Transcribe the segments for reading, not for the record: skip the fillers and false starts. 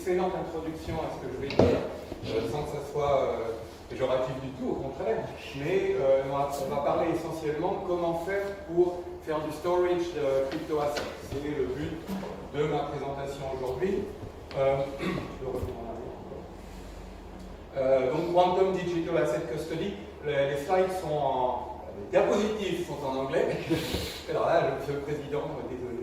excellente introduction à ce que je vais dire, sans que ça soit péjoratif du tout, au contraire. Mais on va parler essentiellement de comment faire pour faire du storage de crypto-assets. C'est le but de ma présentation aujourd'hui. Donc Quantum Digital Asset Custody, les slides sont les diapositives sont en anglais. Alors là, Monsieur le Président, désolé.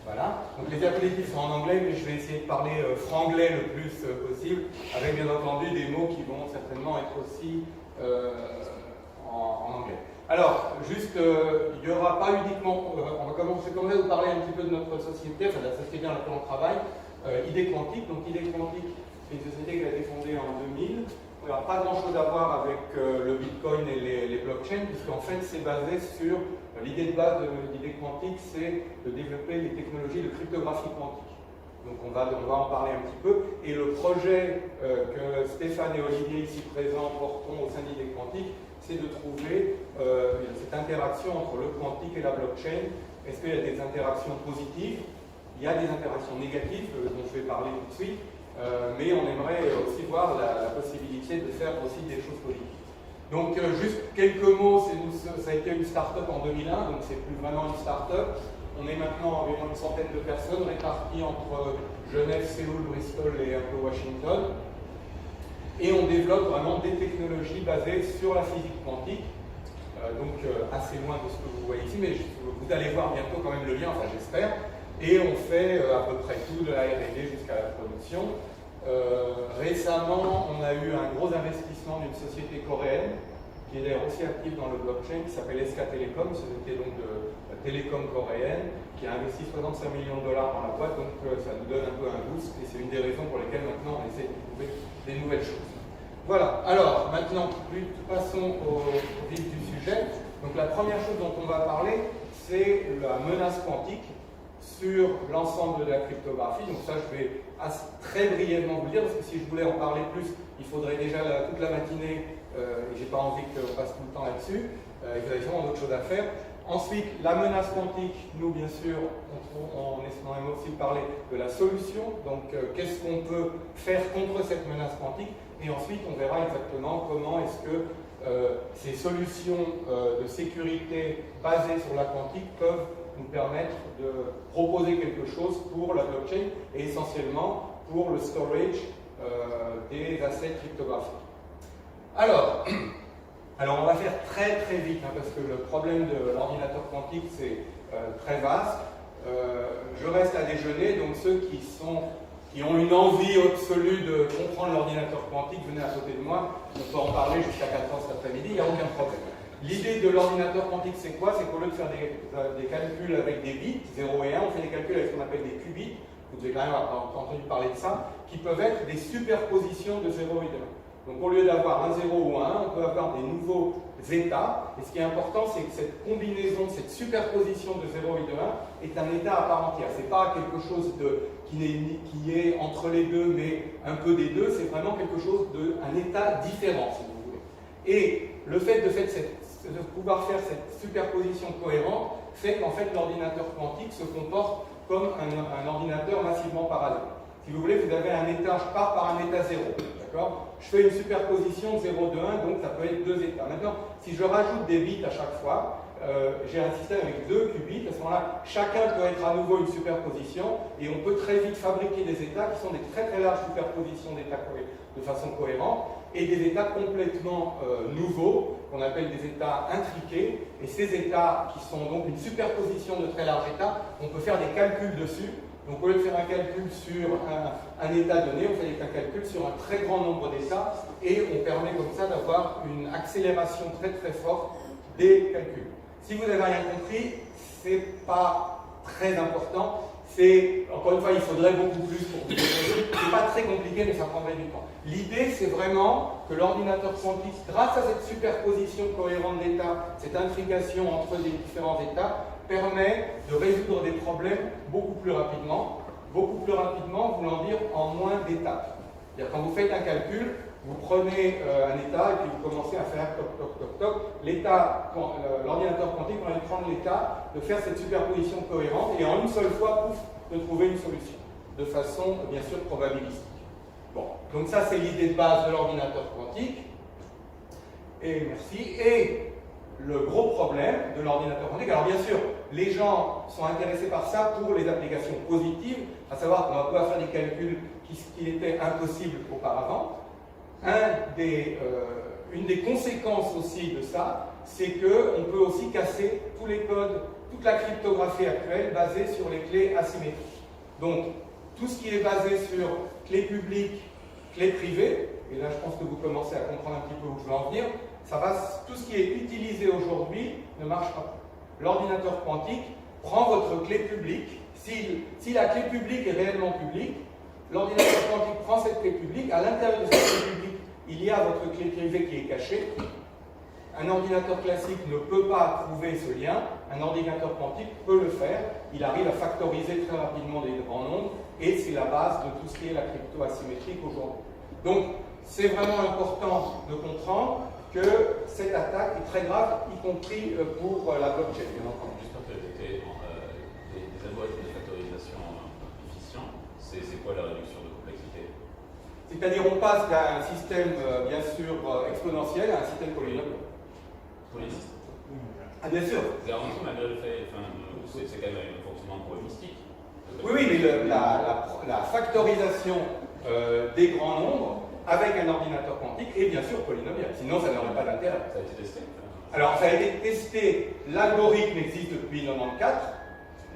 Voilà. Donc les diapositives sont en anglais, mais je vais essayer de parler franglais le plus possible, avec bien entendu des mots qui vont certainement être aussi en anglais. Alors, juste, il n'y aura pas uniquement, on va commencer à vous parler un petit peu de notre société, enfin de la société dans laquelle on travaille, ID Quantique. Donc ID Quantique, c'est une société qui a été fondée en 2000. Il n'y a pas grand-chose à voir avec le Bitcoin et les blockchains, puisqu'en fait c'est basé sur l'idée de base de l'idée quantique, c'est de développer les technologies de cryptographie quantique. Donc on va en parler un petit peu. Et le projet que Stéphane et Olivier ici présents porteront au sein d'idée quantique, c'est de trouver cette interaction entre le quantique et la blockchain. Est-ce qu'il y a des interactions positives? Il y a des interactions négatives dont je vais parler tout de suite. Mais on aimerait aussi voir la possibilité de faire aussi des choses positives. Donc juste quelques mots, ça a été une start-up en 2001, donc c'est plus vraiment une start-up. On est maintenant environ une centaine de personnes réparties entre Genève, Séoul, Bristol et un peu Washington. Et on développe vraiment des technologies basées sur la physique quantique, donc assez loin de ce que vous voyez ici, mais vous allez voir bientôt quand même le lien, enfin j'espère. Et on fait à peu près tout, de la R&D jusqu'à la production. Récemment, on a eu un gros investissement d'une société coréenne qui est d'ailleurs aussi active dans le blockchain, qui s'appelle SK Telecom, une société donc de télécom coréenne, qui a investi 65 millions de dollars dans la boîte, donc ça nous donne un peu un boost, et c'est une des raisons pour lesquelles maintenant on essaie de trouver des nouvelles choses. Voilà, alors maintenant, passons au vif du sujet. Donc la première chose dont on va parler, c'est la menace quantique sur l'ensemble de la cryptographie. Donc ça, je vais très brièvement vous le dire, parce que si je voulais en parler plus, il faudrait déjà toute la matinée, et j'ai pas envie qu'on passe tout le temps là-dessus. Il y a vraiment d'autres choses à faire. Ensuite, la menace quantique, nous, bien sûr, on aime aussi parler de la solution. Donc, qu'est-ce qu'on peut faire contre cette menace quantique? Et ensuite, on verra exactement comment est-ce que ces solutions de sécurité basées sur la quantique peuvent nous permettre de proposer quelque chose pour la blockchain et essentiellement pour le storage des assets cryptographiques. Alors, on va faire très très vite parce que le problème de l'ordinateur quantique c'est très vaste. Je reste à déjeuner, donc ceux qui ont une envie absolue de comprendre l'ordinateur quantique, venez à côté de moi, on peut en parler jusqu'à 4 ans cet après-midi, il n'y a aucun problème. L'idée de l'ordinateur quantique, c'est quoi? C'est qu'au lieu de faire des calculs avec des bits, 0 et 1, on fait des calculs avec ce qu'on appelle des qubits, vous avez quand même entendu parler de ça, qui peuvent être des superpositions de 0 et de 1. Donc au lieu d'avoir un 0 ou un 1, on peut avoir des nouveaux états, et ce qui est important, c'est que cette combinaison, cette superposition de 0 et de 1 est un état à part entière. Ce n'est pas quelque chose qui est entre les deux, mais un peu des deux, c'est vraiment quelque chose un état différent, si vous voulez. Et le fait de pouvoir faire cette superposition cohérente fait qu'en fait l'ordinateur quantique se comporte comme un ordinateur massivement parallèle. Si vous voulez, vous avez un état, je pars par un état 0, d'accord? Je fais une superposition 0, 2, 1, donc ça peut être deux états. Maintenant, si je rajoute des bits à chaque fois, j'ai un système avec deux qubits, à ce moment-là, chacun peut être à nouveau une superposition, et on peut très vite fabriquer des états qui sont des très très larges superpositions d'états de façon cohérente, et des états complètement nouveaux, qu'on appelle des états intriqués, et ces états qui sont donc une superposition de très larges états, on peut faire des calculs dessus. Donc au lieu de faire un calcul sur un état donné, on fait un calcul sur un très grand nombre d'états, et on permet comme ça d'avoir une accélération très très forte des calculs. Si vous n'avez rien compris, c'est pas très important. Encore une fois, il faudrait beaucoup plus pour vous démontrer. C'est pas très compliqué, mais ça prendrait du temps. L'idée, c'est vraiment que l'ordinateur quantique, grâce à cette superposition cohérente d'états, cette intrication entre les différents états, permet de résoudre des problèmes beaucoup plus rapidement. Beaucoup plus rapidement, voulant dire en moins d'étapes. C'est-à-dire, quand vous faites un calcul, vous prenez un état et puis vous commencez à faire toc, toc, toc, toc. L'ordinateur quantique va prendre l'état de faire cette superposition cohérente et en une seule fois, pouf, de trouver une solution. de façon bien sûr probabilistique. Bon, donc ça c'est l'idée de base de l'ordinateur quantique. Et merci. Et le gros problème de l'ordinateur quantique, alors bien sûr, les gens sont intéressés par ça pour les applications positives, à savoir qu'on va pouvoir faire des calculs qui étaient impossibles auparavant. Une des conséquences aussi de ça, c'est qu'on peut aussi casser tous les codes, toute la cryptographie actuelle basée sur les clés asymétriques. Donc, tout ce qui est basé sur clés publiques, clés privées, et là je pense que vous commencez à comprendre un petit peu où je veux en venir, tout ce qui est utilisé aujourd'hui ne marchera pas. L'ordinateur quantique prend votre clé publique, si la clé publique est réellement publique, l'ordinateur quantique prend cette clé publique, à l'intérieur de cette clé publique, il y a votre clé privée qui est cachée. Un ordinateur classique ne peut pas trouver ce lien, un ordinateur quantique peut le faire, il arrive à factoriser très rapidement des grands nombres, et c'est la base de tout ce qui est la crypto asymétrique aujourd'hui. Donc, c'est vraiment important de comprendre que cette attaque est très grave, y compris pour la blockchain. Juste pour détecter des algorithmes de factorisation efficients, c'est quoi la réduction de complexité? C'est-à-dire on passe d'un système bien sûr exponentiel à un système polynomial. Ah bien sûr. Malgré le fait, c'est quand même un fonctionnement probabilistique. Oui, mais la factorisation des grands nombres avec un ordinateur quantique est bien sûr polynomial, sinon ça n'aurait pas d'intérêt. Ça a été testé? Alors ça a été testé, l'algorithme existe depuis 1994,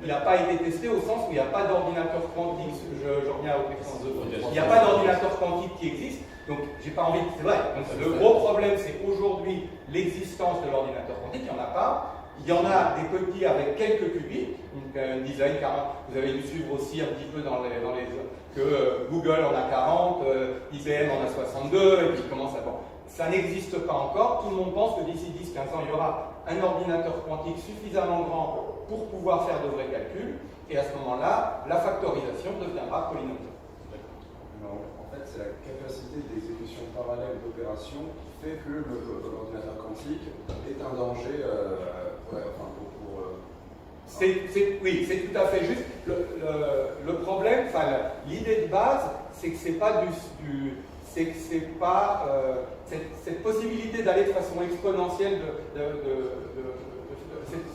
il n'a pas été testé au sens où il n'y a pas d'ordinateur quantique, je reviens au question de il n'y a pas d'ordinateur quantique qui existe, donc j'ai pas envie, c'est vrai, donc, le gros problème c'est aujourd'hui l'existence de l'ordinateur quantique, il n'y en a pas. Il y en a des petits avec quelques qubits, une dizaine, 40. Vous avez dû suivre aussi un petit peu que Google en a 40, IBM en a 62, et puis commence à... Bon, ça n'existe pas encore. Tout le monde pense que d'ici 10-15 ans, il y aura un ordinateur quantique suffisamment grand pour pouvoir faire de vrais calculs, et à ce moment-là, la factorisation deviendra polynomiale. En fait, c'est la capacité d'exécution parallèle d'opérations qui fait que l'ordinateur quantique est un danger oui, c'est tout à fait juste. Le problème, l'idée de base, c'est que c'est pas cette possibilité d'aller de façon exponentielle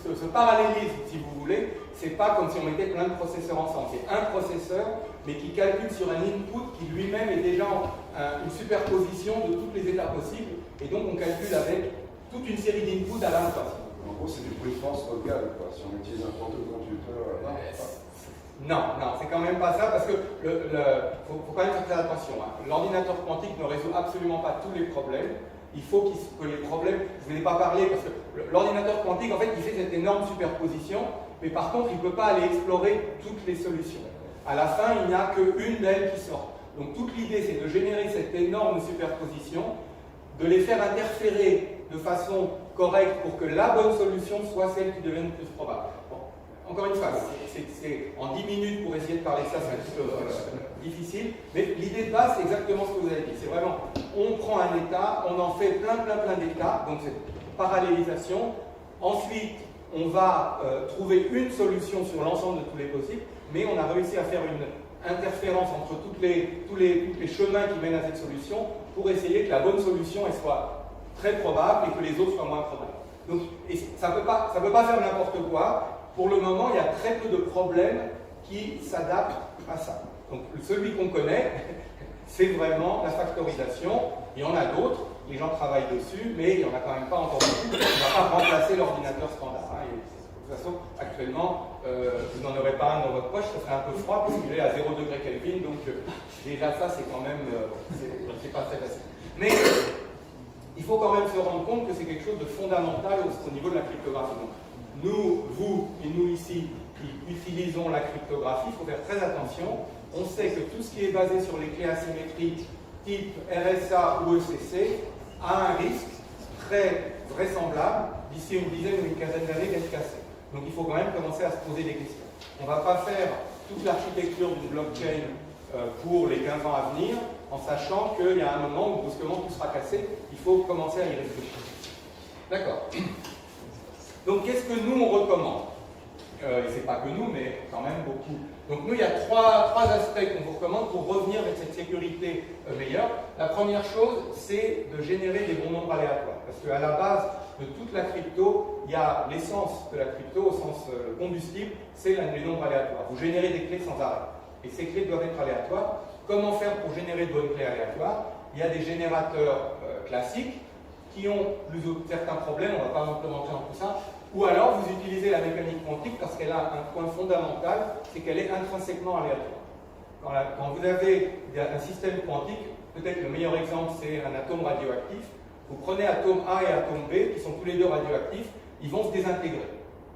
ce parallélisme, si vous voulez, c'est pas comme si on mettait plein de processeurs ensemble. C'est un processeur, mais qui calcule sur un input qui lui-même est déjà une superposition de toutes les étapes possibles, et donc on calcule avec toute une série d'inputs à la fois. En gros, c'est du brute-force local, quoi. Si on utilise un quantum computer. Non, c'est quand même pas ça, parce que faut quand même faire très attention. Hein. L'ordinateur quantique ne résout absolument pas tous les problèmes. Il faut que les problèmes, je ne vous ai pas parlé, parce que l'ordinateur quantique, en fait, il fait cette énorme superposition, mais par contre, il ne peut pas aller explorer toutes les solutions. À la fin, il n'y a qu'une d'elles qui sort. Donc toute l'idée, c'est de générer cette énorme superposition, de les faire interférer de façon correcte pour que la bonne solution soit celle qui devienne plus probable. Bon, encore une fois, c'est en 10 minutes pour essayer de parler de ça, c'est un petit peu difficile, mais l'idée de base, c'est exactement ce que vous avez dit. C'est vraiment, on prend un état, on en fait plein d'états, donc c'est parallélisation. Ensuite, on va trouver une solution sur l'ensemble de tous les possibles, mais on a réussi à faire une interférence entre tous les chemins qui mènent à cette solution pour essayer que la bonne solution elle soit très probable et que les autres soient moins probables. Donc, ça ne peut pas faire n'importe quoi. Pour le moment, il y a très peu de problèmes qui s'adaptent à ça. Donc celui qu'on connaît, c'est vraiment la factorisation. Il y en a d'autres, les gens travaillent dessus, mais il n'y en a quand même pas encore beaucoup. On ne va pas remplacer l'ordinateur standard. Hein. Et de toute façon, actuellement, vous n'en aurez pas un dans votre poche, ça serait un peu froid parce qu'il est à 0 degré Kelvin, donc déjà ça c'est quand même, c'est pas très facile. Mais il faut quand même se rendre compte que c'est quelque chose de fondamental au niveau de la cryptographie. Donc, nous, vous et nous ici, qui utilisons la cryptographie, il faut faire très attention. On sait que tout ce qui est basé sur les clés asymétriques type RSA ou ECC a un risque très vraisemblable d'ici une dizaine ou une quinzaine d'années d'être cassé. Donc il faut quand même commencer à se poser des questions. On ne va pas faire toute l'architecture d'une blockchain pour les 15 ans à venir en sachant qu'il y a un moment où brusquement tout sera cassé. Il faut commencer à y réfléchir. D'accord. Donc qu'est-ce que nous on recommande et c'est pas que nous, mais quand même beaucoup Donc nous, il y a trois aspects qu'on vous recommande pour revenir avec cette sécurité meilleure. La première chose, c'est de générer des bons nombres aléatoires. Parce qu'à la base de toute la crypto, il y a l'essence de la crypto, au sens combustible, c'est les nombres aléatoires. Vous générez des clés sans arrêt. Et ces clés doivent être aléatoires. Comment faire pour générer de bonnes clés aléatoires? Il y a des générateurs classiques qui ont certains problèmes, on ne va pas rentrer dans tout ça. Ou alors vous utilisez la mécanique quantique parce qu'elle a un point fondamental, c'est qu'elle est intrinsèquement aléatoire. Quand vous avez un système quantique, peut-être le meilleur exemple c'est un atome radioactif, vous prenez atome A et atome B, qui sont tous les deux radioactifs, ils vont se désintégrer.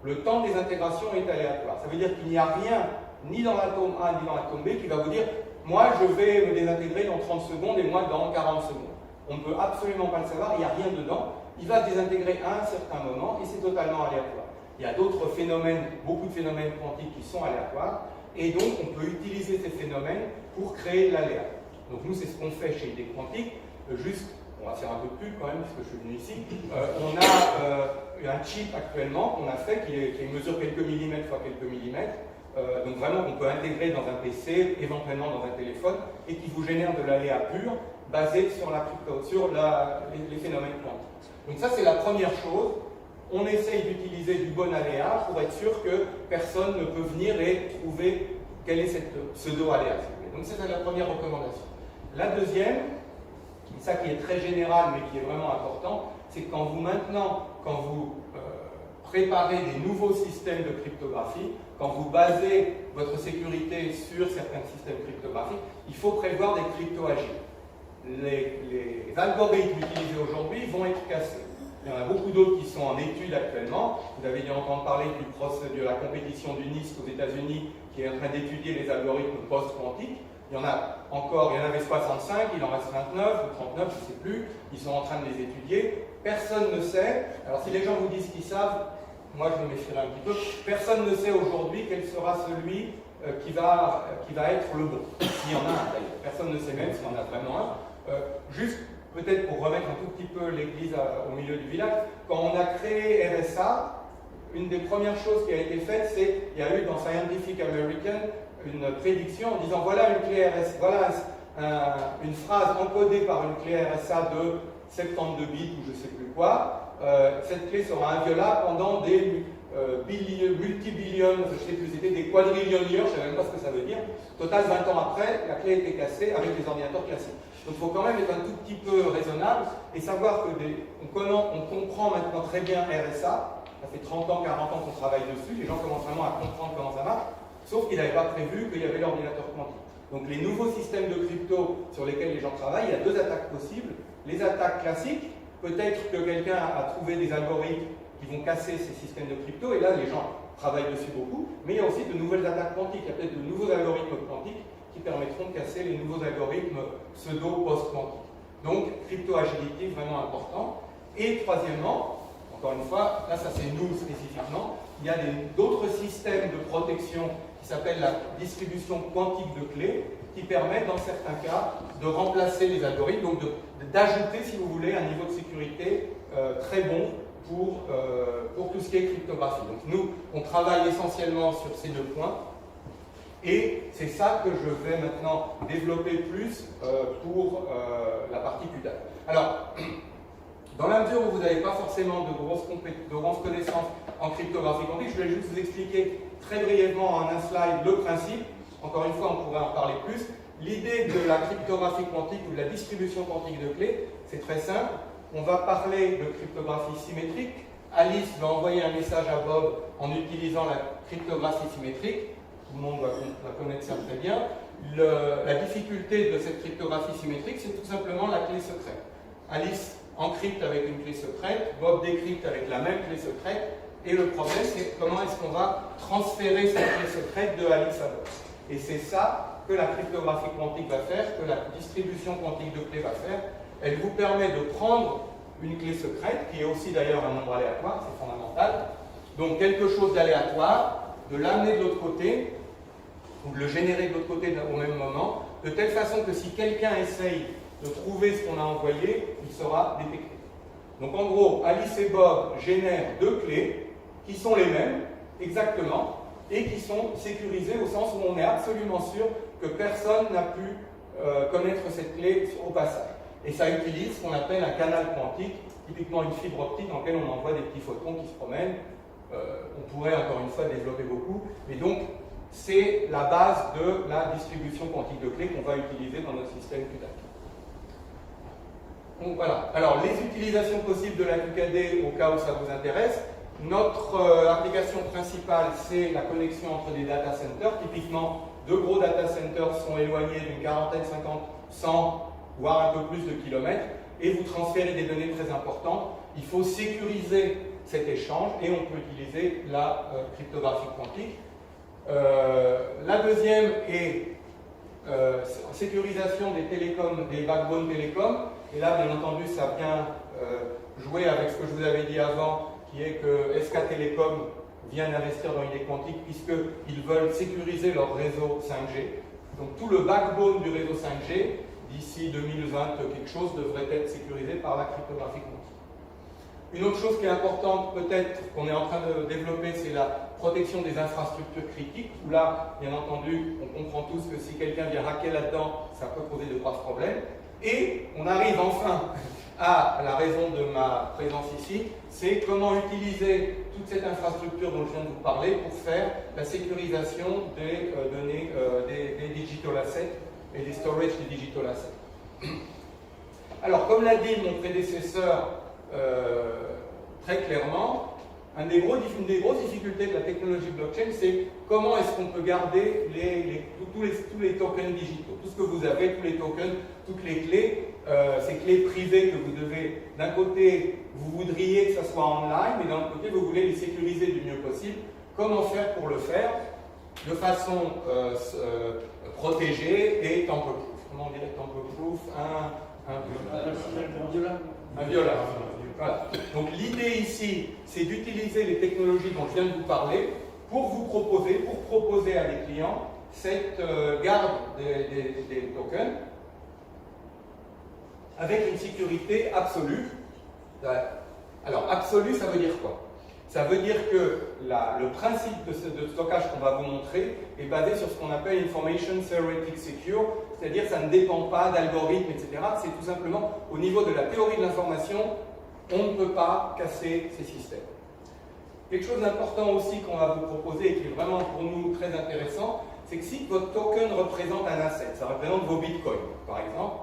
Le temps de désintégration est aléatoire. Ça veut dire qu'il n'y a rien, ni dans l'atome A ni dans l'atome B, qui va vous dire « moi je vais me désintégrer dans 30 secondes et moi dans 40 secondes ». On ne peut absolument pas le savoir, il n'y a rien dedans. Il va se désintégrer à un certain moment et c'est totalement aléatoire. Il y a d'autres phénomènes, beaucoup de phénomènes quantiques qui sont aléatoires, et donc on peut utiliser ces phénomènes pour créer de l'aléa. Donc nous, c'est ce qu'on fait chez ID Quantique. Juste, on va faire un peu de pub quand même, parce que je suis venu ici. On a un chip actuellement qu'on a fait qui mesure quelques millimètres fois quelques millimètres. Donc vraiment, on peut intégrer dans un PC, éventuellement dans un téléphone, et qui vous génère de l'aléa pur, basé sur les phénomènes quantiques. Donc ça, c'est la première chose. On essaye d'utiliser du bon aléa pour être sûr que personne ne peut venir et trouver quelle est cette pseudo-aléa. Donc ça, c'est la première recommandation. La deuxième, ça qui est très général mais qui est vraiment important, c'est que quand vous préparez des nouveaux systèmes de cryptographie, quand vous basez votre sécurité sur certains systèmes cryptographiques, il faut prévoir des crypto-agiles. Les algorithmes utilisés aujourd'hui vont être cassés. Il y en a beaucoup d'autres qui sont en étude actuellement. Vous avez dû entendre parler de la compétition du NIST aux États-Unis qui est en train d'étudier les algorithmes post-quantiques. Il y en avait 65, il en reste 29 ou 39, je ne sais plus. Ils sont en train de les étudier. Personne ne sait. Alors si les gens vous disent qu'ils savent, moi je me méfierai un petit peu. Personne ne sait aujourd'hui quel sera celui qui va être le bon. S'il y en a un d'ailleurs. Personne ne sait même s'il y en a vraiment un. Juste peut-être pour remettre un tout petit peu l'église au milieu du village, quand on a créé RSA, une des premières choses qui a été faite, c'est qu'il y a eu dans Scientific American une prédiction en disant voilà une clé RSA, voilà une phrase encodée par une clé RSA de 72 bits ou je ne sais plus quoi. Cette clé sera inviolable pendant des multibillions, je ne sais plus, c'était des quadrillions, je ne sais même pas ce que ça veut dire. Total, 20 ans après, la clé était cassée avec des ordinateurs classiques. Donc il faut quand même être un tout petit peu raisonnable et savoir que on comprend maintenant très bien RSA. Ça fait 30 ans, 40 ans qu'on travaille dessus, les gens commencent vraiment à comprendre comment ça marche, sauf qu'ils n'avaient pas prévu qu'il y avait l'ordinateur quantique. Donc les nouveaux systèmes de crypto sur lesquels les gens travaillent, il y a deux attaques possibles. Les attaques classiques, peut-être que quelqu'un a trouvé des algorithmes qui vont casser ces systèmes de crypto, et là les gens travaillent dessus beaucoup, mais il y a aussi de nouvelles attaques quantiques, il y a peut-être de nouveaux algorithmes quantiques qui permettront de casser les nouveaux algorithmes pseudo-post-quantiques. Donc, crypto-agility, vraiment important. Et troisièmement, encore une fois, là ça c'est nous spécifiquement, il y a d'autres systèmes de protection qui s'appellent la distribution quantique de clés, qui permettent dans certains cas de remplacer les algorithmes, donc d'ajouter, si vous voulez, un niveau de sécurité très bon pour tout ce qui est cryptographie. Donc nous, on travaille essentiellement sur ces deux points. Et c'est ça que je vais maintenant développer plus pour la partie QDAT. Alors, dans la mesure où vous n'avez pas forcément de grosses connaissances en cryptographie quantique, je vais juste vous expliquer très brièvement en un slide le principe. Encore une fois, on pourrait en parler plus. L'idée de la cryptographie quantique ou de la distribution quantique de clés, c'est très simple. On va parler de cryptographie symétrique. Alice va envoyer un message à Bob en utilisant la cryptographie symétrique. Tout le monde va connaître ça très bien. La difficulté de cette cryptographie symétrique, c'est tout simplement la clé secrète. Alice encrypte avec une clé secrète, Bob décrypte avec la même clé secrète, et le problème, c'est comment est-ce qu'on va transférer cette clé secrète de Alice à Bob. Et c'est ça que la cryptographie quantique va faire, que la distribution quantique de clés va faire. Elle vous permet de prendre une clé secrète, qui est aussi d'ailleurs un nombre aléatoire, c'est fondamental, donc quelque chose d'aléatoire, de l'amener de l'autre côté, ou de le générer de l'autre côté au même moment, de telle façon que si quelqu'un essaye de trouver ce qu'on a envoyé, il sera détecté. Donc en gros, Alice et Bob génèrent deux clés qui sont les mêmes, exactement, et qui sont sécurisés au sens où on est absolument sûr que personne n'a pu connaître cette clé au passage. Et ça utilise ce qu'on appelle un canal quantique, typiquement une fibre optique dans laquelle on envoie des petits photons qui se promènent. On pourrait encore une fois développer beaucoup, mais donc c'est la base de la distribution quantique de clés qu'on va utiliser dans notre système QKD. Donc voilà. Alors les utilisations possibles de la QKD au cas où ça vous intéresse. Notre application principale, c'est la connexion entre des data centers. Typiquement, deux gros data centers sont éloignés d'une quarantaine, 50, 100, voire un peu plus de kilomètres, et vous transférez des données très importantes. Il faut sécuriser cet échange et on peut utiliser la cryptographie quantique. La deuxième est sécurisation des télécoms, des backbones télécoms. Et là, bien entendu, ça vient jouer avec ce que je vous avais dit avant, qui est que SK Telecom vient d'investir dans l'idée quantique puisqu'ils veulent sécuriser leur réseau 5G. Donc tout le backbone du réseau 5G, d'ici 2020, quelque chose devrait être sécurisé par la cryptographie quantique. Une autre chose qui est importante, peut-être, qu'on est en train de développer, c'est la protection des infrastructures critiques, où là, bien entendu, on comprend tous que si quelqu'un vient hacker là-dedans, ça peut poser de graves problèmes. Et on arrive enfin à la raison de ma présence ici, c'est comment utiliser toute cette infrastructure dont je viens de vous parler pour faire la sécurisation des données, des digital assets et des storage des digital assets. Alors, comme l'a dit mon prédécesseur très clairement, une des grosses difficultés de la technologie blockchain, c'est comment est-ce qu'on peut garder tous les tokens digitaux, tout ce que vous avez, tous les tokens, toutes les clés, ces clés privées que vous devez, d'un côté, vous voudriez que ça soit online, mais d'un autre côté, vous voulez les sécuriser du mieux possible. Comment faire pour le faire de façon protégée et tamper-proof? Comment on dirait tamper-proof? Inviolable. Voilà. Donc l'idée ici, c'est d'utiliser les technologies dont je viens de vous parler pour proposer à des clients cette garde des tokens avec une sécurité absolue. Alors absolue, ça veut dire quoi? Ça veut dire que le principe de stockage qu'on va vous montrer est basé sur ce qu'on appelle Information Theoretic Secure, c'est-à-dire que ça ne dépend pas d'algorithmes, etc. C'est tout simplement au niveau de la théorie de l'information, on ne peut pas casser ces systèmes. Quelque chose d'important aussi qu'on va vous proposer et qui est vraiment pour nous très intéressant, c'est que si votre token représente un asset, ça représente vos bitcoins par exemple,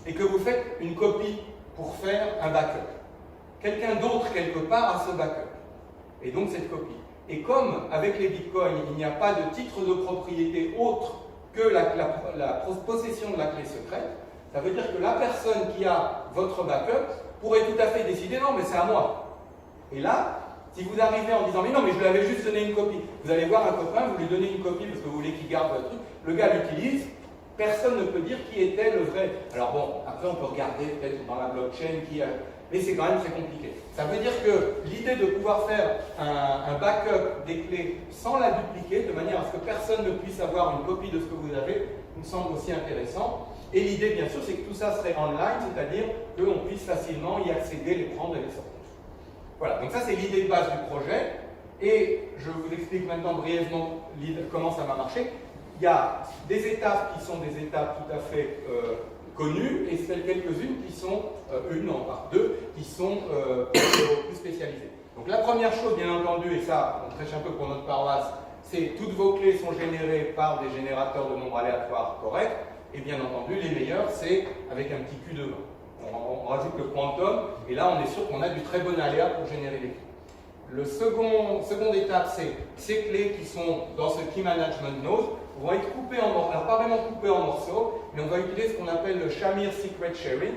et que vous faites une copie pour faire un backup, quelqu'un d'autre quelque part a ce backup, et donc cette copie. Et comme avec les bitcoins, il n'y a pas de titre de propriété autre que la possession de la clé secrète, ça veut dire que la personne qui a votre backup pourrait tout à fait décider, non mais c'est à moi. Et là, si vous arrivez en disant, mais non mais je lui avais juste donné une copie, vous allez voir un copain, vous lui donnez une copie parce que vous voulez qu'il garde votre truc, le gars l'utilise, personne ne peut dire qui était le vrai. Alors bon, après on peut regarder peut-être dans la blockchain qui a... Mais c'est quand même très compliqué. Ça veut dire que l'idée de pouvoir faire un backup des clés sans la dupliquer, de manière à ce que personne ne puisse avoir une copie de ce que vous avez, me semble aussi intéressant. Et l'idée, bien sûr, c'est que tout ça serait online, c'est-à-dire qu'on puisse facilement y accéder, les prendre et les sortir. Voilà, donc ça c'est l'idée de base du projet. Et je vous explique maintenant brièvement comment ça va marcher. Il y a des étapes qui sont des étapes tout à fait connues et quelques-unes qui sont, deux, qui sont plus spécialisées. Donc la première chose, bien entendu, et ça on prêche un peu pour notre paroisse, c'est toutes vos clés sont générées par des générateurs de nombres aléatoires corrects. Et bien entendu, les meilleurs, c'est avec un petit Q de 20. On rajoute le quantum, et là, on est sûr qu'on a du très bon aléa pour générer les clés. Le seconde étape, c'est ces clés qui sont dans ce Key Management Node vont être coupées en morceaux. Alors, pas vraiment coupées en morceaux, mais on va utiliser ce qu'on appelle le Shamir Secret Sharing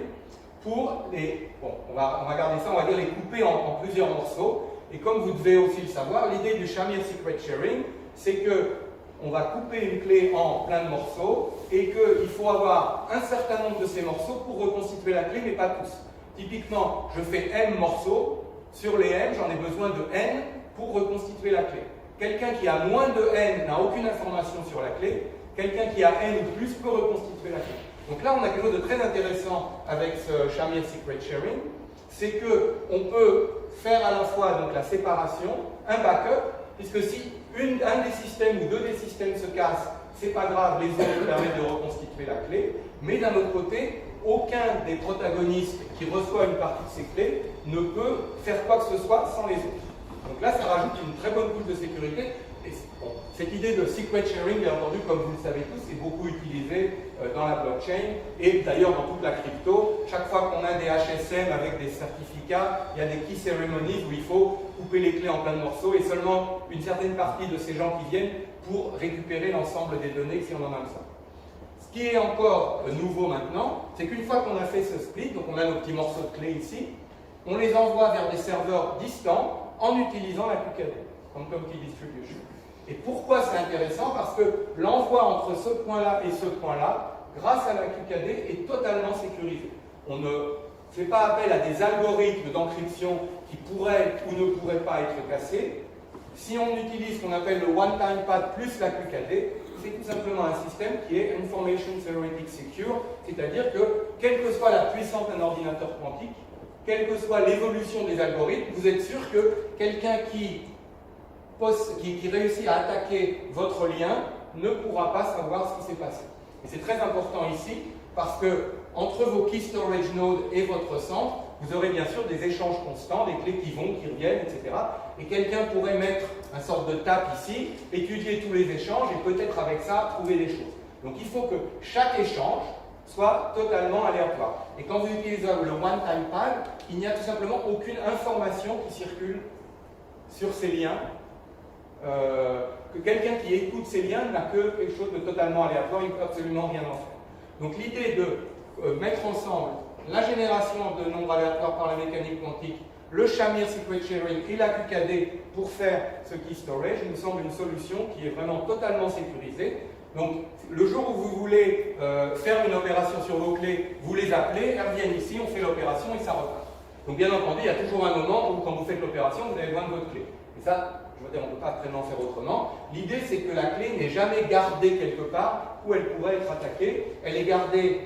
pour les... Bon, on va garder ça, on va dire les couper en plusieurs morceaux. Et comme vous devez aussi le savoir, l'idée du Shamir Secret Sharing, c'est que on va couper une clé en plein de morceaux et qu'il faut avoir un certain nombre de ces morceaux pour reconstituer la clé, mais pas tous. Typiquement, je fais M morceaux, sur les M, j'en ai besoin de N pour reconstituer la clé. Quelqu'un qui a moins de N n'a aucune information sur la clé, quelqu'un qui a N ou plus peut reconstituer la clé. Donc là, on a quelque chose de très intéressant avec ce Shamir Secret Sharing, c'est qu'on peut faire à la fois donc, la séparation, un backup, puisque si un des systèmes ou deux des systèmes se cassent, c'est pas grave, les autres permettent de reconstituer la clé, mais d'un autre côté, aucun des protagonistes qui reçoit une partie de ces clés ne peut faire quoi que ce soit sans les autres. Donc là, ça rajoute une très bonne couche de sécurité. Et bon, cette idée de secret sharing, bien entendu, comme vous le savez tous, est beaucoup utilisée dans la blockchain et d'ailleurs dans toute la crypto. Chaque fois qu'on a des HSM avec des certificats, il y a des key ceremonies où il faut couper les clés en plein de morceaux et seulement une certaine partie de ces gens qui viennent pour récupérer l'ensemble des données si on en a besoin. Ce qui est encore nouveau maintenant, c'est qu'une fois qu'on a fait ce split, donc on a nos petits morceaux de clés ici, on les envoie vers des serveurs distants en utilisant la QKD, comme key distribution. Et pourquoi c'est intéressant? Parce que l'envoi entre ce point-là et ce point-là, grâce à la QKD, est totalement sécurisé. On ne fait pas appel à des algorithmes d'encryption qui pourraient ou ne pourraient pas être cassés. Si on utilise ce qu'on appelle le one-time pad plus la QKD, c'est tout simplement un système qui est Information Theoretic Secure, c'est-à-dire que, quelle que soit la puissance d'un ordinateur quantique, quelle que soit l'évolution des algorithmes, vous êtes sûr que quelqu'un qui réussit à attaquer votre lien ne pourra pas savoir ce qui s'est passé. Et c'est très important ici, parce que entre vos key storage nodes et votre centre, vous aurez bien sûr des échanges constants, des clés qui vont, qui reviennent, etc. Et quelqu'un pourrait mettre un sorte de tap ici, étudier tous les échanges et peut-être avec ça trouver des choses. Donc il faut que chaque échange soit totalement aléatoire. Et quand vous utilisez le one-time pad, il n'y a tout simplement aucune information qui circule sur ces liens. Que quelqu'un qui écoute ces liens n'a que quelque chose de totalement aléatoire, il ne peut absolument rien en faire. Donc l'idée de mettre ensemble la génération de nombres aléatoires par la mécanique quantique, le Shamir Secret Sharing et la QKD pour faire ce key storage nous semble une solution qui est vraiment totalement sécurisée. Donc le jour où vous voulez faire une opération sur vos clés, vous les appelez, elles viennent ici, on fait l'opération et ça repart. Donc bien entendu, il y a toujours un moment où quand vous faites l'opération, vous avez besoin de votre clé. Et ça, je veux dire, on ne peut pas vraiment faire autrement. L'idée, c'est que la clé n'est jamais gardée quelque part où elle pourrait être attaquée. Elle est gardée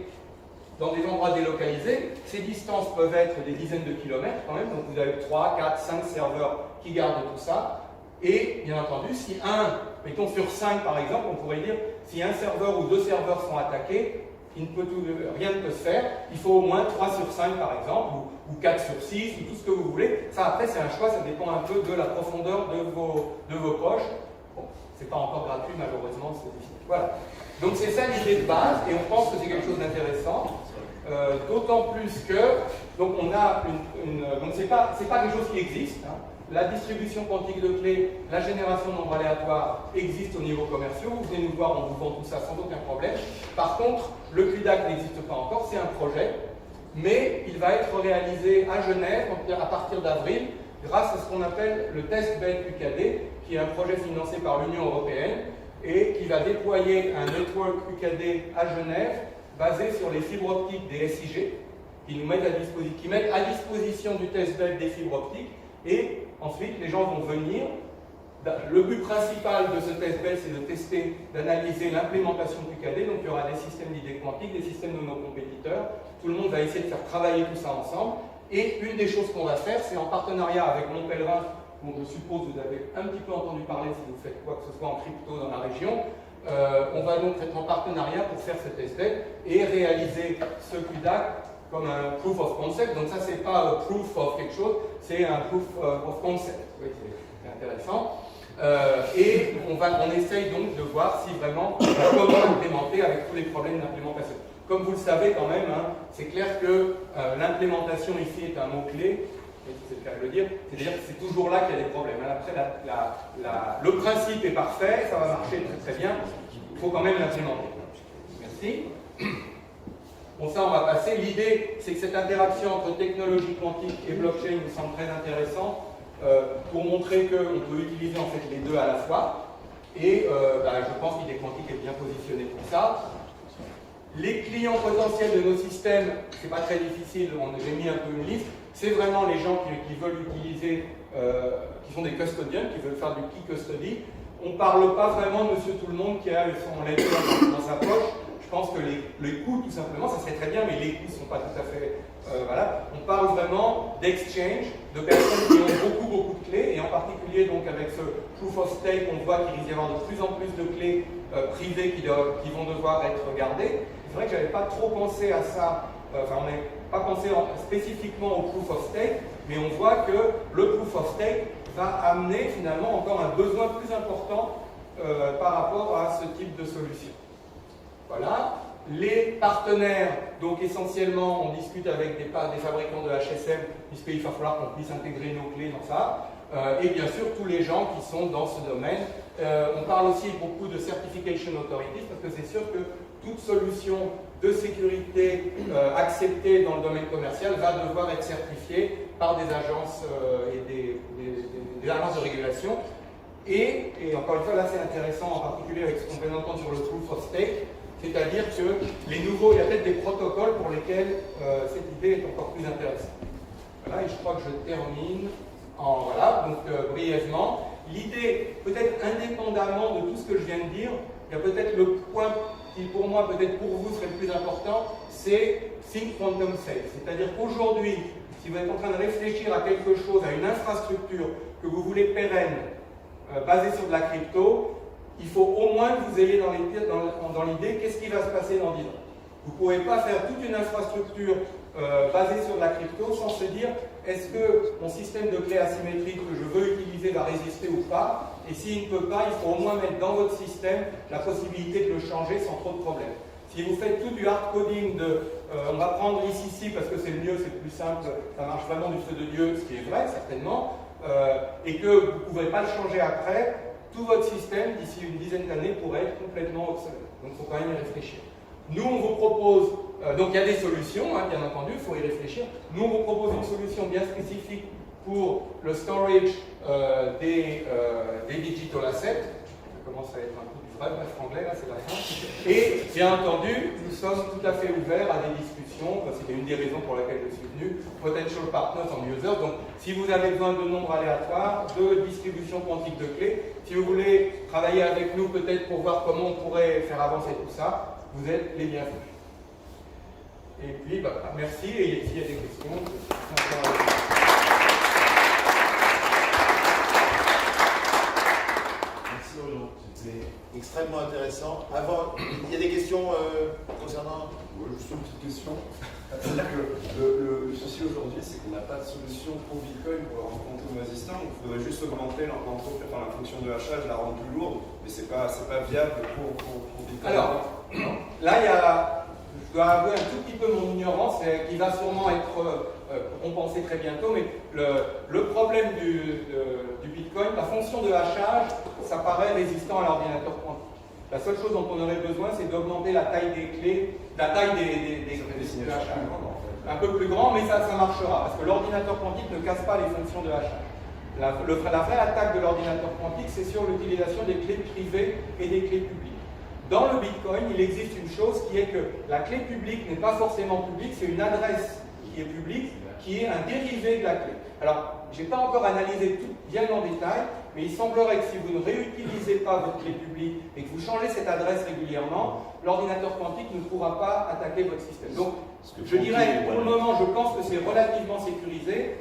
dans des endroits délocalisés. Ces distances peuvent être des dizaines de kilomètres quand même. Donc vous avez 3, 4, 5 serveurs qui gardent tout ça. Et bien entendu, si mettons sur 5 par exemple, on pourrait dire, si un serveur ou deux serveurs sont attaqués, rien ne peut se faire. Il faut au moins 3 sur 5 par exemple, ou 4 sur 6, ou tout ce que vous voulez. Ça après c'est un choix, ça dépend un peu de la profondeur de vos poches. Bon, c'est pas encore gratuit malheureusement, c'est difficile. Voilà. Donc c'est ça l'idée de base, et on pense que c'est quelque chose d'intéressant. D'autant plus que, donc on a donc c'est pas quelque chose qui existe. Hein. La distribution quantique de clés, la génération de nombres aléatoires existe au niveau commercial. Vous venez nous voir, on vous vend tout ça sans aucun problème. Par contre, le QDAC n'existe pas encore, c'est un projet, mais il va être réalisé à Genève à partir d'avril grâce à ce qu'on appelle le testbed QKD, qui est un projet financé par l'Union européenne et qui va déployer un network QKD à Genève basé sur les fibres optiques des SIG qui mettent à disposition du testbed des fibres optiques. Et ensuite, les gens vont venir. Le but principal de ce testbed, c'est de tester, d'analyser l'implémentation du QKD. Donc, il y aura des systèmes d'idées quantiques, des systèmes de nos compétiteurs. Tout le monde va essayer de faire travailler tout ça ensemble. Et une des choses qu'on va faire, c'est en partenariat avec Montpellerin, dont je suppose vous avez un petit peu entendu parler si vous faites quoi que ce soit en crypto dans la région. On va donc être en partenariat pour faire ce testbed et réaliser ce QDAC comme un proof of concept. Donc ça, c'est pas un proof of quelque chose, c'est un proof of concept. Oui, c'est intéressant. Et on essaye donc de voir si vraiment comment l'implémenter avec tous les problèmes d'implémentation. Comme vous le savez quand même, hein, c'est clair que l'implémentation ici est un mot-clé, c'est le cas de le dire, c'est-à-dire que c'est toujours là qu'il y a des problèmes. Après, le principe est parfait, ça va marcher très très bien, il faut quand même l'implémenter. Merci. Bon, ça, on va passer. L'idée, c'est que cette interaction entre technologie quantique et blockchain nous semble très intéressante pour montrer qu'on peut utiliser en fait les deux à la fois. Et je pense qu'idée quantique est bien positionné pour ça. Les clients potentiels de nos systèmes, c'est pas très difficile, j'ai mis un peu une liste. C'est vraiment les gens qui veulent utiliser, qui sont des custodians, qui veulent faire du key custody. On ne parle pas vraiment de monsieur tout le monde qui a son ledger dans sa poche. Je pense que les coûts, tout simplement, ça serait très bien, mais les coûts ne sont pas tout à fait... voilà. On parle vraiment d'exchange, de personnes qui ont beaucoup de clés, et en particulier donc avec ce proof of stake, on voit qu'il risque d'y avoir de plus en plus de clés privées qui vont devoir être gardées. C'est vrai que je n'avais pas trop pensé à ça, enfin on n'a pas pensé spécifiquement au proof of stake, mais on voit que le proof of stake va amener finalement encore un besoin plus important par rapport à ce type de solution. Voilà. Les partenaires, donc essentiellement, on discute avec des fabricants de HSM, puisqu'il va falloir qu'on puisse intégrer nos clés dans ça, et bien sûr tous les gens qui sont dans ce domaine. On parle aussi beaucoup de certification authorities, parce que c'est sûr que toute solution de sécurité acceptée dans le domaine commercial va devoir être certifiée par des agences et des agences de régulation. Et encore une fois, là c'est intéressant, en particulier avec ce qu'on vient d'entendre sur le proof of stake, c'est-à-dire que il y a peut-être des protocoles pour lesquels cette idée est encore plus intéressante. Voilà, et je crois que je termine voilà, donc brièvement. L'idée, peut-être indépendamment de tout ce que je viens de dire, il y a peut-être le point qui pour moi, peut-être pour vous, serait le plus important, c'est Think Quantum Safe. C'est-à-dire qu'aujourd'hui, si vous êtes en train de réfléchir à quelque chose, à une infrastructure que vous voulez pérenne, basée sur de la crypto, il faut au moins que vous ayez dans l'idée qu'est-ce qui va se passer dans 10 ans. Vous ne pouvez pas faire toute une infrastructure basée sur de la crypto sans se dire est-ce que mon système de clés asymétrique que je veux utiliser va résister ou pas, et s'il ne peut pas, il faut au moins mettre dans votre système la possibilité de le changer sans trop de problèmes. Si vous faites tout du hard coding on va prendre ici parce que c'est le mieux, c'est le plus simple, ça marche vraiment du feu de Dieu, ce qui est vrai certainement, et que vous ne pouvez pas le changer après, tout votre système, d'ici une dizaine d'années, pourrait être complètement obsolète. Donc il faut quand même y réfléchir. Nous, on vous propose, donc il y a des solutions, bien entendu, il faut y réfléchir. Nous, on vous propose une solution bien spécifique pour le storage des digital assets. Ça commence à être un peu du vrai, bref, anglais, là, c'est la fin. Et bien entendu, nous sommes tout à fait ouverts à des discussions, c'était une des raisons pour laquelle je suis venu, potential partners en users. Donc, si vous avez besoin de nombres aléatoires, de distribution quantique de clés, si vous voulez travailler avec nous peut-être pour voir comment on pourrait faire avancer tout ça, vous êtes les bienvenus. Et puis, merci, et s'il y a des questions, merci Bruno, c'était extrêmement intéressant. Avant, il y a des questions concernant... Juste une petite question. C'est-à-dire que le souci aujourd'hui, c'est qu'on n'a pas de solution pour Bitcoin pour leur rendre quantum résistant. Il faudrait juste augmenter la fonction de hachage, la rendre plus lourde, mais c'est pas viable pour Bitcoin. Alors, là, je dois avouer un tout petit peu mon ignorance, qui va sûrement être compensée très bientôt, mais le problème du Bitcoin, la fonction de hachage, ça paraît résistant à l'ordinateur quantique. La seule chose dont on aurait besoin, c'est d'augmenter la taille des clés, la taille des hachage. Un peu plus grand, mais ça marchera, parce que l'ordinateur quantique ne casse pas les fonctions de hachage. La vraie attaque de l'ordinateur quantique, c'est sur l'utilisation des clés privées et des clés publiques. Dans le Bitcoin, il existe une chose qui est que la clé publique n'est pas forcément publique, c'est une adresse qui est publique, qui est un dérivé de la clé. Alors, je n'ai pas encore analysé tout bien en détail, mais il semblerait que si vous ne réutilisez pas votre clé publique et que vous changez cette adresse régulièrement, l'ordinateur quantique ne pourra pas attaquer votre système. Donc, je dirais, pour le moment, je pense que c'est relativement sécurisé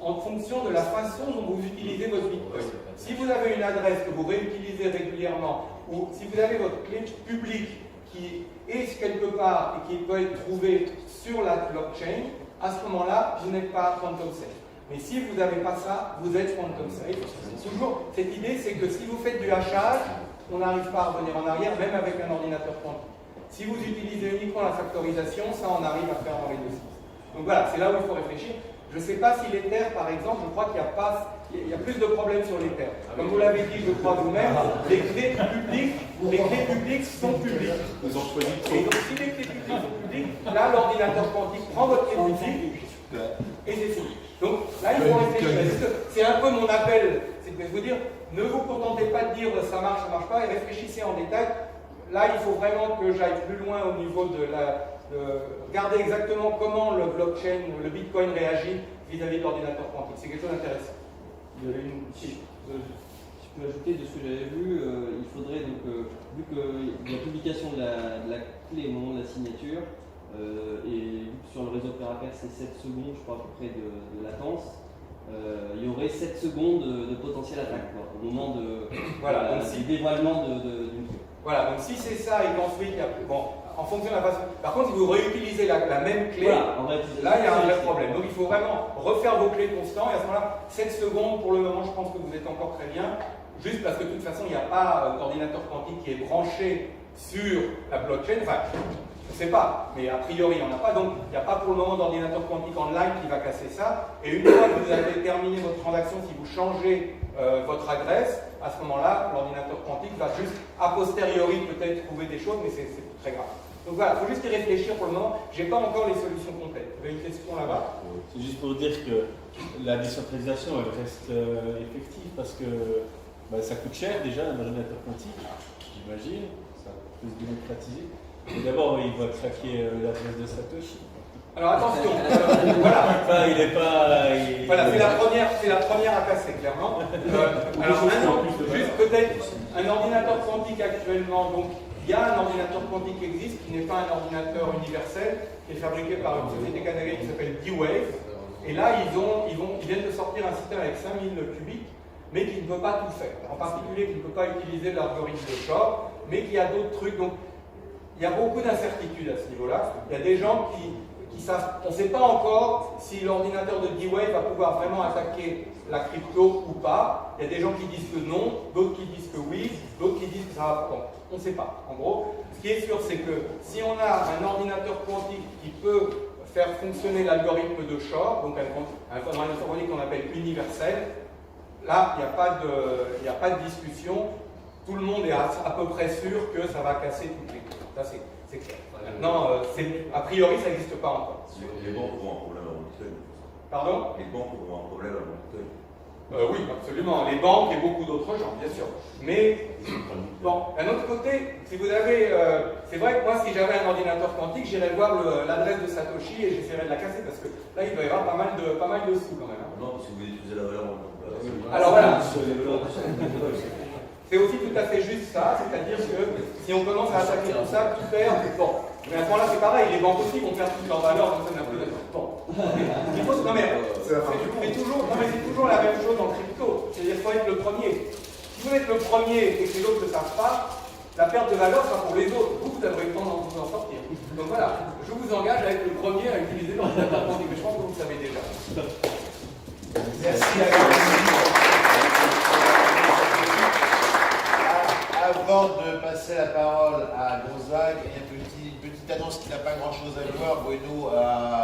en fonction de la façon dont vous utilisez votre Bitcoin. Si vous avez une adresse que vous réutilisez régulièrement, ou si vous avez votre clé publique qui est quelque part et qui peut être trouvée sur la blockchain, à ce moment-là, vous n'êtes pas quantum safe. Mais si vous n'avez pas ça, vous êtes quantum safe. Toujours, cette idée, c'est que si vous faites du hachage, on n'arrive pas à revenir en arrière, même avec un ordinateur quantique. Si vous utilisez uniquement la factorisation, ça, on arrive à faire dans les deux sens. Donc voilà, c'est là où il faut réfléchir. Je ne sais pas si l'Ether, par exemple, je crois qu'il y a plus de problèmes sur l'Ether. Comme vous l'avez dit, je crois vous-même, les clés publiques sont publiques. Ils ont choisi Et donc, si les clés publiques sont publiques, là, l'ordinateur quantique prend votre clé publique et c'est fini. Donc là, il faut réfléchir. C'est un peu mon appel. C'est de vous dire, ne vous contentez pas de dire ça marche pas, et réfléchissez en détail. Là, il faut vraiment que j'aille plus loin au niveau de regarder exactement comment le blockchain, le Bitcoin réagit vis-à-vis de l'ordinateur quantique. C'est quelque chose d'intéressant. Il y avait une... Je peux ajouter de ce que j'avais vu, il faudrait donc, vu que la publication de la clé au moment de la signature, et sur le réseau Paracas c'est 7 secondes, je crois à peu près de latence, il y aurait 7 secondes de potentiel attaque quoi, au moment Voilà, donc du dévoilement d'une clé. Voilà, donc si c'est ça et qu'ensuite, bon, en fonction de la façon. Par contre, si vous réutilisez la même clé, voilà, là il y a un vrai problème. Donc il faut vraiment refaire vos clés constants et à ce moment-là, 7 secondes pour le moment, je pense que vous êtes encore très bien. Juste parce que de toute façon, il n'y a pas d'ordinateur quantique qui est branché sur la blockchain. Enfin, je ne sais pas, mais a priori, il n'y en a pas. Donc il n'y a pas pour le moment d'ordinateur quantique en live qui va casser ça. Et une fois que vous avez terminé votre transaction, si vous changez votre adresse, à ce moment-là, l'ordinateur quantique va juste a posteriori peut-être trouver des choses, mais c'est très grave. Donc voilà, il faut juste y réfléchir pour le moment. Je n'ai pas encore les solutions complètes. Vous avez une question là-bas? C'est juste pour dire que la décentralisation elle reste effective parce que ça coûte cher déjà un ordinateur quantique, j'imagine, ça peut se démocratiser. Mais d'abord il va craquer l'adresse de Satoshi. Alors attention, voilà. Enfin, il n'est pas. Voilà, c'est la première à casser, clairement. Alors juste peut-être un ordinateur quantique actuellement, donc il y a un ordinateur quantique qui existe, qui n'est pas un ordinateur universel, qui est fabriqué par une société canadienne qui s'appelle D-Wave. Et là, ils viennent de sortir un système avec 5000 qubits, mais qui ne peut pas tout faire. En particulier, qui ne peut pas utiliser l'algorithme de Shor, mais qui a d'autres trucs. Donc, il y a beaucoup d'incertitudes à ce niveau-là. Il y a des gens qui savent, on ne sait pas encore si l'ordinateur de D-Wave va pouvoir vraiment attaquer la crypto ou pas. Il y a des gens qui disent que non, d'autres qui disent que oui, d'autres qui disent que ça va pas. On ne sait pas. En gros, ce qui est sûr, c'est que si on a un ordinateur quantique qui peut faire fonctionner l'algorithme de Shor, donc un ordinateur quantique qu'on appelle universel, là, il n'y a pas de discussion. Tout le monde est à peu près sûr que ça va casser toutes les clés. Ça, c'est clair. Maintenant, a priori, ça n'existe pas encore. Les banques auront un problème à Bitcoin. Pardon? Les banques auront un problème à Bitcoin. Oui, absolument. Les banques et beaucoup d'autres gens, bien sûr. Mais, bon, d'un autre côté, si vous avez... c'est vrai que moi, si j'avais un ordinateur quantique, j'irais voir l'adresse de Satoshi et j'essaierais de la casser parce que là, il doit y avoir pas mal de sous quand même. Hein. Non, parce que vous diffusez la valeur. Alors voilà. C'est aussi tout à fait juste ça, c'est-à-dire que si on commence à attaquer tout ça, tout perd. Bon, mais à ce moment-là, c'est pareil, les banques aussi vont perdre toute leur valeur, donc ça n'a plus de sens. Bon, il faut, non mais, c'est toujours la même chose en crypto, c'est-à-dire qu'il faut être le premier. Si vous êtes le premier et que les autres ne le savent pas, la perte de valeur sera pour les autres. Vous avez le temps de vous en sortir. Donc voilà, je vous engage à être le premier à utiliser l'ordinateur quantique, mais je pense que vous le savez déjà. Merci à vous. Avant de passer la parole à Gonzague, il y a une petite annonce qui n'a pas grand-chose à voir. Bueno a